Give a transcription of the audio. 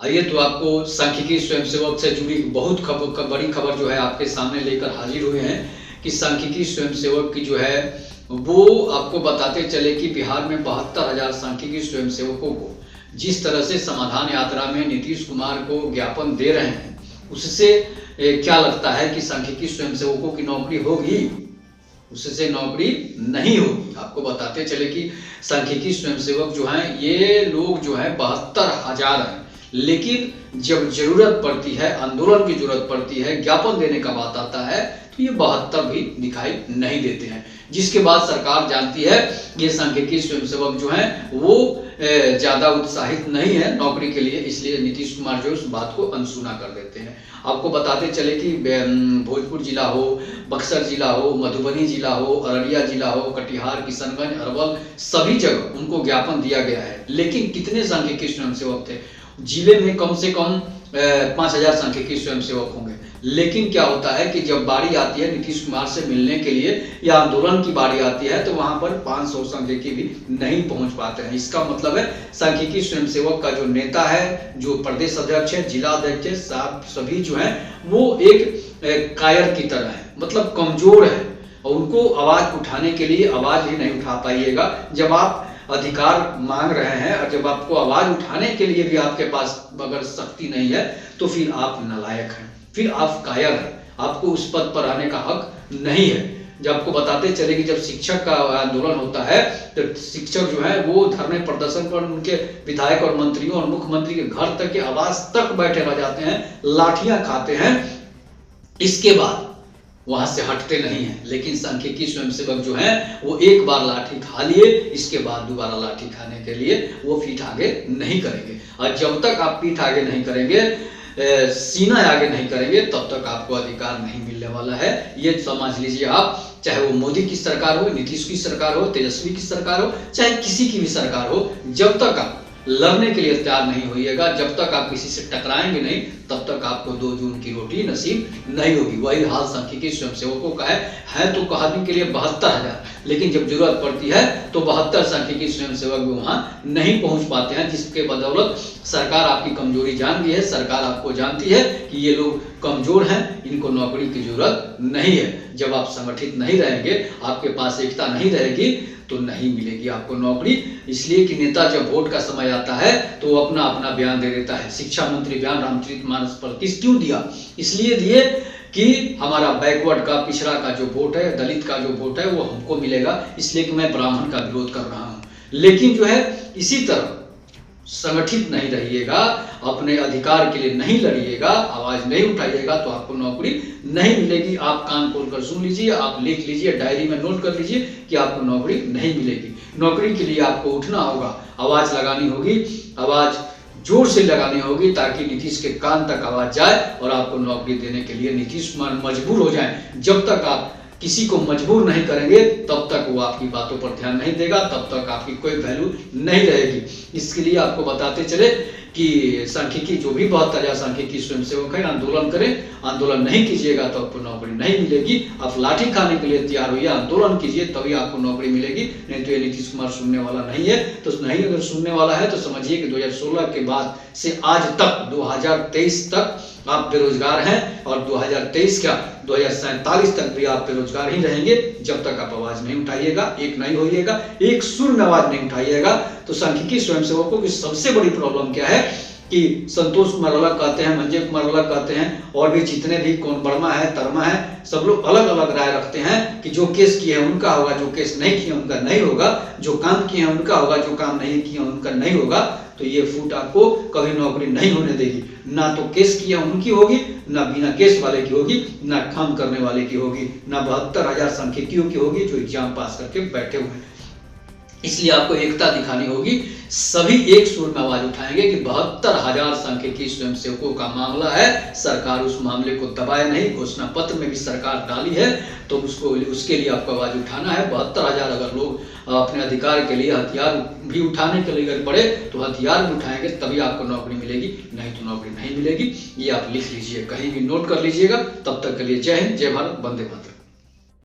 ये तो आपको सांख्यिकी स्वयंसेवक से जुड़ी बहुत बड़ी खबर जो है आपके सामने लेकर हाजिर हुए हैं कि सांख्यिकी स्वयंसेवक की जो है वो आपको बताते चले कि बिहार में 72,000 सांख्यिकी स्वयंसेवकों को जिस तरह से समाधान यात्रा में नीतीश कुमार को ज्ञापन दे रहे हैं, उससे क्या लगता है कि सांख्यिकी स्वयंसेवकों की नौकरी होगी? उससे नौकरी नहीं होगी। आपको बताते चले कि सांख्यिकी स्वयंसेवक जो हैं ये लोग जो है 72,000 हैं, लेकिन जब जरूरत पड़ती है, आंदोलन की जरूरत पड़ती है, ज्ञापन देने का बात आता है तो ये 72 भी दिखाई नहीं देते हैं। जिसके बाद सरकार जानती है ये सांख्यिकी स्वयंसेवक जो हैं वो ज्यादा उत्साहित नहीं है नौकरी के लिए, इसलिए नीतीश कुमार जो उस बात को अनसुना कर देते हैं। आपको बताते चले कि भोजपुर जिला हो, बक्सर जिला हो, मधुबनी जिला हो, अररिया जिला हो, कटिहार, किशनगंज, अरवल, सभी जगह उनको ज्ञापन दिया गया है। लेकिन कितने सांख्यिकी स्वयंसेवक थे? जिले में कम से कम 5,000 सांख्यिकी स्वयंसेवक होंगे। लेकिन क्या होता है कि जब बारी आती है नीतीश कुमार से मिलने के लिए या आंदोलन की बारी आती है तो वहां पर 500 सांख्यिकी भी नहीं पहुंच पाते हैं। इसका मतलब है सांख्यिकी स्वयंसेवक का जो नेता है, जो प्रदेश अध्यक्ष है, जिला अध्यक्ष है, सभी जो है वो एक कायर की तरह है, मतलब कमजोर है और उनको आवाज उठाने के लिए आवाज ही नहीं उठा पाइएगा। जब आप अधिकार मांग रहे हैं और जब आपको आवाज उठाने के लिए भी आपके पास अगर शक्ति नहीं है तो फिर आप नालायक हैं, फिर आप कायर हैं, आपको उस पद पर आने का हक नहीं है। जब आपको बताते चले कि जब शिक्षक का आंदोलन होता है तो शिक्षक जो है वो धरने प्रदर्शन पर उनके विधायक और मंत्रियों और मुख्यमंत्री के घर तक के आवास तक बैठे रह जाते हैं, लाठियां खाते हैं, इसके बाद वहां से हटते नहीं हैं। लेकिन सांख्यिकी स्वयंसेवक जो हैं वो एक बार लाठी खा लिए, इसके बाद दोबारा लाठी खाने के लिए वो पीठ आगे नहीं करेंगे। और जब तक आप पीठ आगे नहीं करेंगे, सीना आगे नहीं करेंगे, तब तक आपको अधिकार नहीं मिलने वाला है। ये समझ लीजिए आप, चाहे वो मोदी की सरकार हो, नीतीश की सरकार हो, तेजस्वी की सरकार हो, चाहे किसी की भी सरकार हो, जब तक आप लड़ने के लिए तैयार नहीं होइएगा, जब तक आप किसी से टकराएंगे नहीं, तब तक आपको 2 जून की रोटी नसीब नहीं होगी। वही हाल सांख्यिकी स्वयंसेवकों का है तो कहने के लिए 72,000, लेकिन जब जरूरत पड़ती है तो 72 सांख्यिकी स्वयंसेवक भी वहां नहीं पहुंच पाते हैं, जिसके बदौलत सरकार आपकी कमजोरी जान गई है। सरकार आपको जानती है कि ये लोग कमजोर हैं, इनको नौकरी की जरूरत नहीं है। जब आप संगठित नहीं रहेंगे, आपके पास एकता नहीं रहेगी तो नहीं मिलेगी आपको नौकरी। इसलिए कि नेता जब वोट का समय आता है तो वो अपना अपना बयान दे देता है। शिक्षा मंत्री बयान रामचरितमानस पर क्यों दिया? इसलिए दिए कि हमारा बैकवर्ड का, पिछड़ा का जो वोट है, दलित का जो वोट है वो हमको मिलेगा, इसलिए कि मैं ब्राह्मण का विरोध कर रहा हूं। लेकिन जो है इसी तरह संगठित नहीं रहिएगा, अपने अधिकार के लिए नहीं लड़िएगा, आवाज नहीं उठाइएगा तो आपको नौकरी नहीं मिलेगी। आप कान खोलकर सुन लीजिए, आप लिख लीजिए, डायरी में नोट कर लीजिए कि आपको नौकरी नहीं मिलेगी। नौकरी के लिए आपको उठना होगा, आवाज लगानी होगी, आवाज जोर से लगानी होगी ताकि नीतीश के कान तक आवाज जाए और आपको नौकरी देने के लिए नीतीश कुमार मजबूर हो जाए। जब तक आप किसी को मजबूर नहीं करेंगे तब तक वो आपकी बातों पर ध्यान नहीं देगा, तब तक आपकी कोई वैल्यू नहीं रहेगी। इसके लिए आपको बताते चले कि सांख्यिकी जो भी 72,000 सांख्यिकी स्वयंसेवक है, आंदोलन करें। आंदोलन नहीं कीजिएगा तो आपको नौकरी नहीं मिलेगी। आप लाठी खाने के लिए तैयार होइए, आंदोलन कीजिए, तभी आपको नौकरी मिलेगी। नहीं तो ये नीतीश कुमार सुनने वाला नहीं है। तो नहीं अगर सुनने वाला है तो समझिए कि 2016 के बाद से आज तक 2023 तक आप बेरोजगार हैं और 2023 क्या 2047 तक भी आप बेरोजगार ही रहेंगे जब तक आप आवाज नहीं उठाइएगा, एक नहीं होइएगा, एक सुर में आवाज नहीं उठाइएगा। तो सांख्यिकी स्वयंसेवकों की सबसे बड़ी प्रॉब्लम क्या है कि संतोष कुमार अलग कहते हैं, मंजय कुमार अलग कहते हैं, और भी जितने भी कौन वर्मा है, तरमा है, सब लोग अलग अलग राय रखते हैं कि जो केस किए हैं उनका होगा, जो केस नहीं किए उनका नहीं होगा, जो काम किए हैं उनका होगा, जो काम नहीं किए उनका नहीं होगा। तो ये फूट आपको कभी नौकरी नहीं होने देगी। ना तो केस किया उनकी होगी, ना बिना केस वाले की होगी, ना काम करने वाले की होगी, ना 72,000 सांख्यिकियों की होगी जो एग्जाम पास करके बैठे हुए हैं। इसलिए आपको एकता दिखानी होगी, सभी एक सुर में आवाज उठाएंगे कि 72,000 सांख्यिकी स्वयंसेवकों का मामला है, सरकार उस मामले को दबाए नहीं। घोषणा पत्र में भी सरकार डाली है तो उसके लिए आपको आवाज उठाना है। 72,000 अगर लोग अपने अधिकार के लिए हथियार भी उठाने के लिए अगर पड़े तो हथियार भी उठाएंगे, तभी आपको नौकरी मिलेगी, नहीं तो नौकरी नहीं मिलेगी। ये आप लिख लीजिए, कहीं भी नोट कर लीजिएगा। तब तक के लिए जय हिंद, जय भारत, वंदे मातरम।